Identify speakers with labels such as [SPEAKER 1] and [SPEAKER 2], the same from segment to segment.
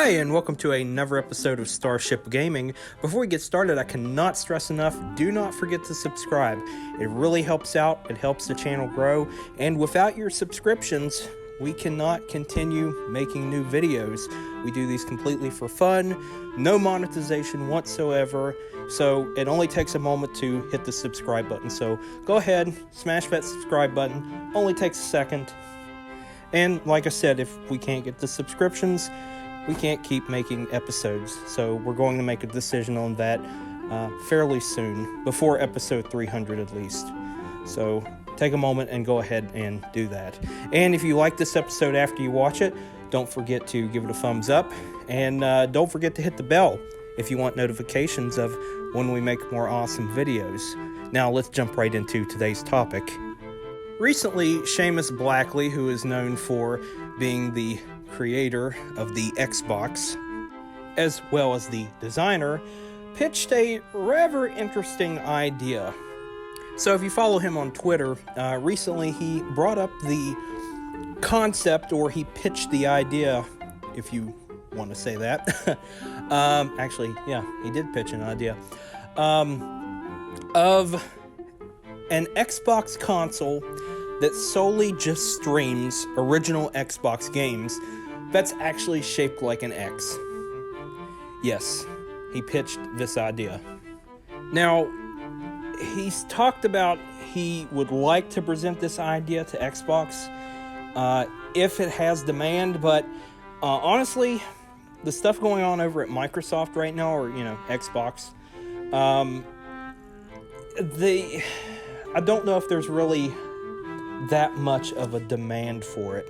[SPEAKER 1] Hi, and welcome to another episode of Starship Gaming. Before we get started, I cannot stress enough, do not forget to subscribe. It really helps out, it helps the channel grow, and without your subscriptions, we cannot continue making new videos. We do these completely for fun, no monetization whatsoever, so it only takes a moment to hit the subscribe button. So go ahead, smash that subscribe button, only takes a second. And like I said, if we can't get the subscriptions, we can't keep making episodes. So we're going to make a decision on that fairly soon, before episode 300 at least. So take a moment and go ahead and do that. And if you like this episode after you watch it, don't forget to give it a thumbs up. And don't forget to hit the bell if you want notifications of when we make more awesome videos. Now let's jump right into today's topic. Recently, Seamus Blackley, who is known for being the creator of the Xbox, as well as the designer, pitched a rather interesting idea. So if you follow him on Twitter, recently he brought up the concept, or he pitched the idea, if you want to say that. Actually, yeah, he did pitch an idea of an Xbox console that solely just streams original Xbox games that's actually shaped like an X. Yes, he pitched this idea. Now, he's talked about he would like to present this idea to Xbox if it has demand, but honestly, the stuff going on over at Microsoft right now, or Xbox, I don't know if there's really that much of a demand for it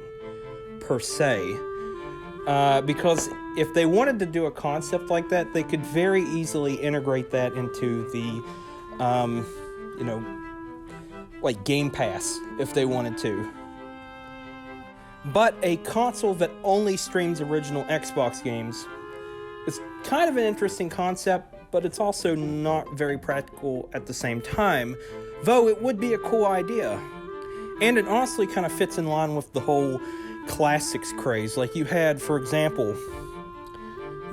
[SPEAKER 1] per se, because if they wanted to do a concept like that, they could very easily integrate that into the like Game Pass if they wanted to. But a console that only streams original Xbox games is kind of an interesting concept, but it's also not very practical at the same time, though it would be a cool idea. And it honestly kind of fits in line with the whole classics craze. Like you had, for example,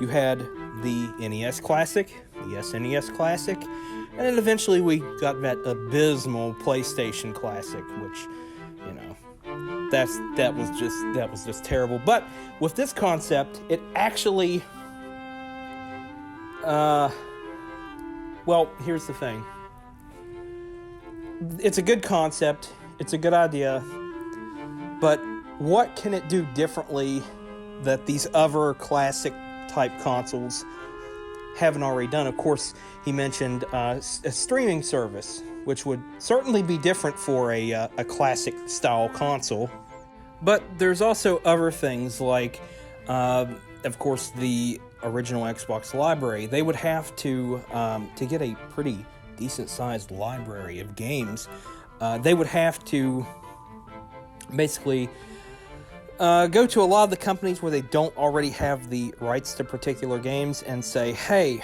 [SPEAKER 1] you had the NES Classic, the SNES Classic, and then eventually we got that abysmal PlayStation Classic, which, that was just terrible. But with this concept, it actually, well, here's the thing. It's a good concept. It's a good idea, but what can it do differently that these other classic type consoles haven't already done? Of course, he mentioned a streaming service, which would certainly be different for a classic style console. But there's also other things like, of course, the original Xbox library. They would have to get a pretty decent sized library of games. They would have to basically go to a lot of the companies where they don't already have the rights to particular games and say, hey,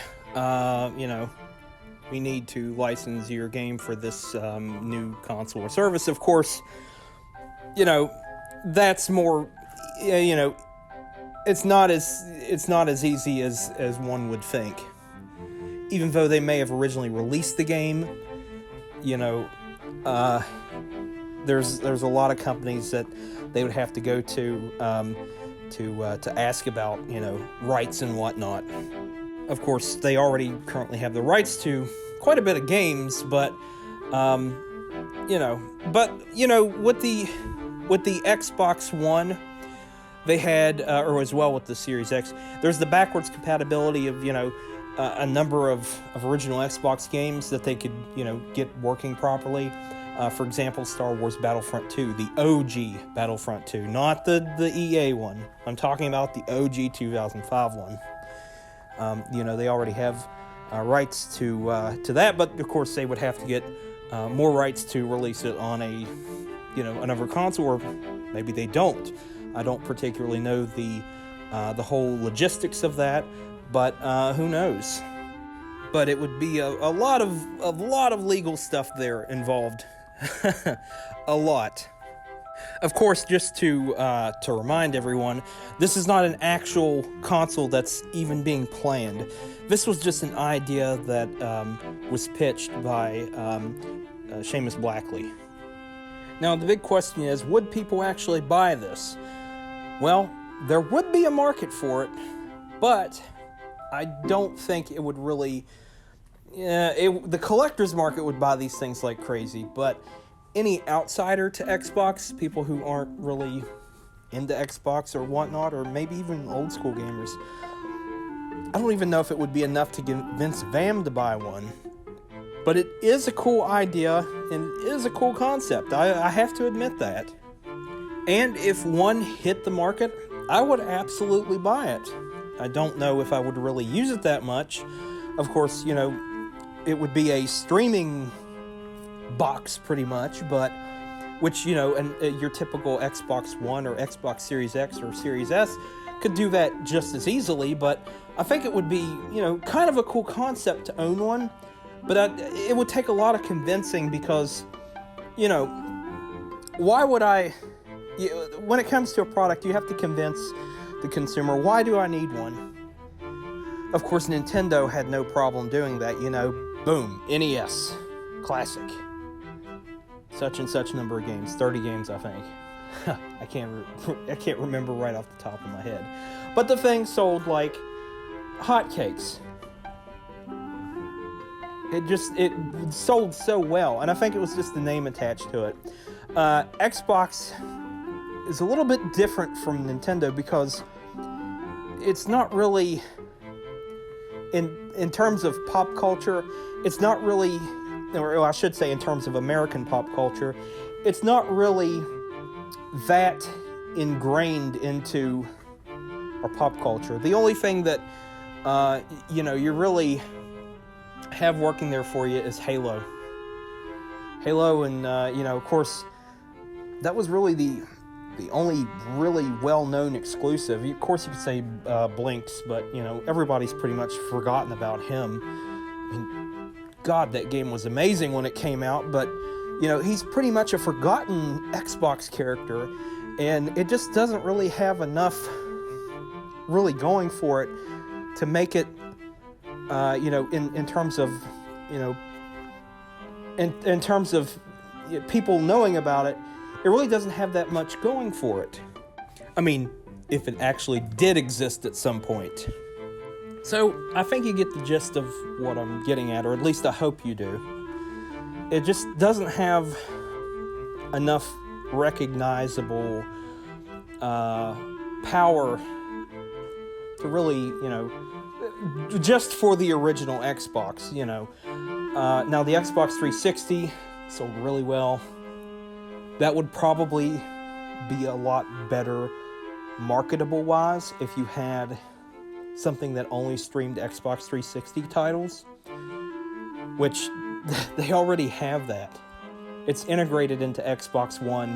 [SPEAKER 1] we need to license your game for this new console or service. Of course, that's more, it's not as easy as one would think. Even though they may have originally released the game, there's a lot of companies that they would have to go to ask about rights and whatnot. Of course, they already currently have the rights to quite a bit of games, but with the Xbox One, they had, or as well with the Series X, there's the backwards compatibility of a number of original Xbox games that they could get working properly. For example, Star Wars Battlefront 2, the OG Battlefront 2, not the EA one. I'm talking about the OG 2005 one. They already have rights to that, but of course they would have to get more rights to release it on another console, or maybe they don't. I don't particularly know the whole logistics of that, but who knows? But it would be a lot of legal stuff there involved. A lot. Of course, just to remind everyone, this is not an actual console that's even being planned. This was just an idea that was pitched by Seamus Blackley. Now, the big question is, would people actually buy this? Well, there would be a market for it, but I don't think it would really... the collector's market would buy these things like crazy, but any outsider to Xbox, people who aren't really into Xbox or whatnot, or maybe even old school gamers, I don't even know if it would be enough to convince Vam to buy one. But it is a cool idea, and it is a cool concept. I have to admit that. And if one hit the market, I would absolutely buy it. I don't know if I would really use it that much. Of course, you know, it would be a streaming box pretty much, but which, you know, and your typical Xbox One or Xbox Series X or Series S could do that just as easily, but I think it would be, you know, kind of a cool concept to own one. But it would take a lot of convincing because, you know, why would when it comes to a product, you have to convince the consumer, why do I need one? Of course, Nintendo had no problem doing that, you know, boom, NES, classic. Such and such number of games, 30 games, I think. I can't remember right off the top of my head. But the thing sold like hotcakes. It sold so well, and I think it was just the name attached to it. Xbox is a little bit different from Nintendo because it's not really, in terms of pop culture, it's not really, or I should say in terms of American pop culture, it's not really that ingrained into our pop culture. The only thing that, you know, you really have working there for you is Halo. Halo, and you know, of course, that was really the only really well-known exclusive. Of course, you could say Blinks, but you know, everybody's pretty much forgotten about him. I mean, God, that game was amazing when it came out, but you know, he's pretty much a forgotten Xbox character, and it just doesn't really have enough really going for it to make it, you know, in terms of, you know, in terms of people knowing about it, it really doesn't have that much going for it. I mean, if it actually did exist at some point. So, I think you get the gist of what I'm getting at, or at least I hope you do. It just doesn't have enough recognizable power to really, you know, just for the original Xbox, you know. Now, the Xbox 360 sold really well. That would probably be a lot better marketable-wise if you had something that only streamed Xbox 360 titles, which they already have that. It's integrated into Xbox One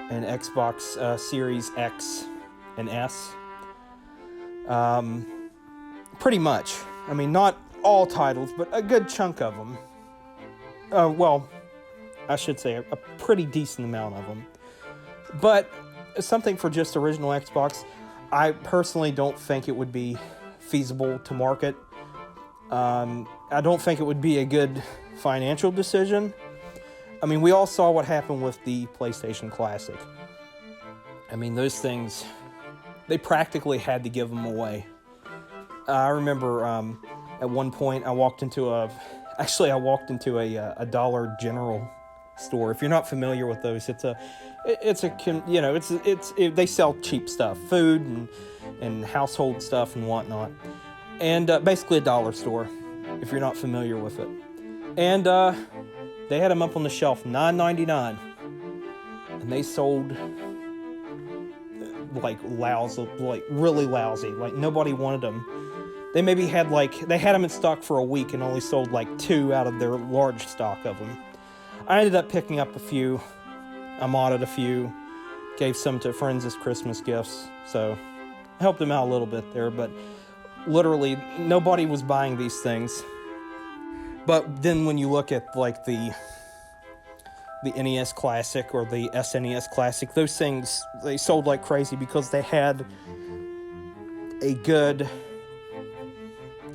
[SPEAKER 1] and Xbox Series X and S. Pretty much. I mean, not all titles, but a good chunk of them. Well, I should say a pretty decent amount of them. But something for just original Xbox, I personally don't think it would be feasible to market. I don't think it would be a good financial decision. I mean, we all saw what happened with the PlayStation Classic. I mean, those things, they practically had to give them away. I remember at one point I walked into a Dollar General store. If you're not familiar with those, they sell cheap stuff, food and household stuff and whatnot, and basically a dollar store. If you're not familiar with it, and they had them up on the shelf, $9.99, and they sold like lousy, like really lousy. Like nobody wanted them. They maybe had them in stock for a week and only sold like 2 out of their large stock of them. I ended up picking up a few. I modded a few, gave some to friends as Christmas gifts, so I helped them out a little bit there, but literally nobody was buying these things. But then when you look at like the the NES Classic or the SNES Classic, those things, they sold like crazy because they had a good,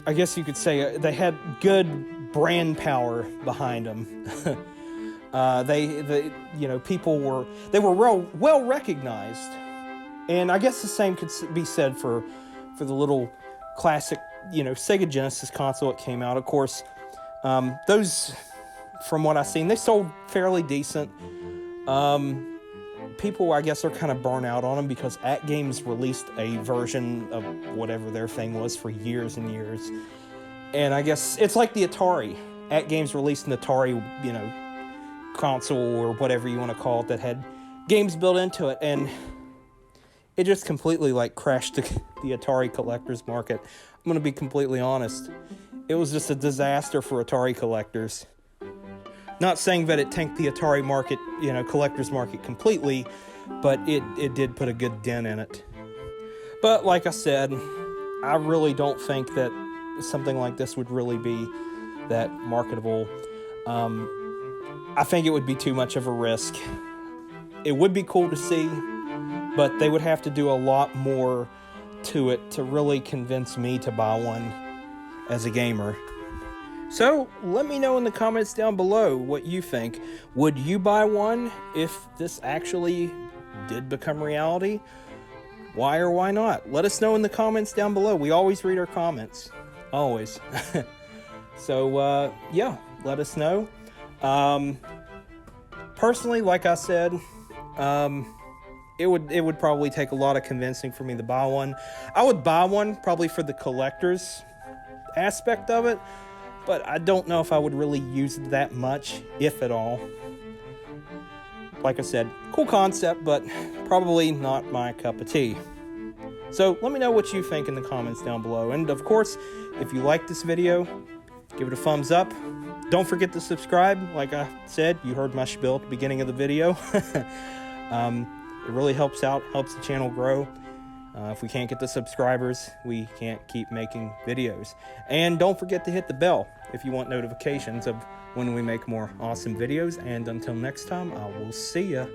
[SPEAKER 1] I guess you could say, they had good brand power behind them. People were well recognized, and I guess the same could be said for the little classic, Sega Genesis console that came out. Of course, those, from what I've seen, they sold fairly decent. People, I guess, are kind of burnt out on them because At Games released a version of whatever their thing was for years and years. And I guess it's like the Atari. At Games released an Atari, console or whatever you want to call it that had games built into it. And it just completely, crashed the Atari collectors market. I'm going to be completely honest. It was just a disaster for Atari collectors. Not saying that it tanked the Atari market, collector's market completely, but it did put a good dent in it. But like I said, I really don't think that something like this would really be that marketable. I think it would be too much of a risk. It would be cool to see, but they would have to do a lot more to it to really convince me to buy one as a gamer. So, let me know in the comments down below what you think. Would you buy one if this actually did become reality? Why or why not? Let us know in the comments down below. We always read our comments. Always. So, yeah, let us know. Personally, like I said, it would probably take a lot of convincing for me to buy one. I would buy one probably for the collector's aspect of it, but I don't know if I would really use it that much, if at all. Like I said, cool concept, but probably not my cup of tea. So let me know what you think in the comments down below. And of course, if you like this video, give it a thumbs up. Don't forget to subscribe. Like I said, you heard my spiel at the beginning of the video. It really helps out, helps the channel grow. If we can't get the subscribers, we can't keep making videos. And don't forget to hit the bell if you want notifications of when we make more awesome videos. And until next time, I will see ya.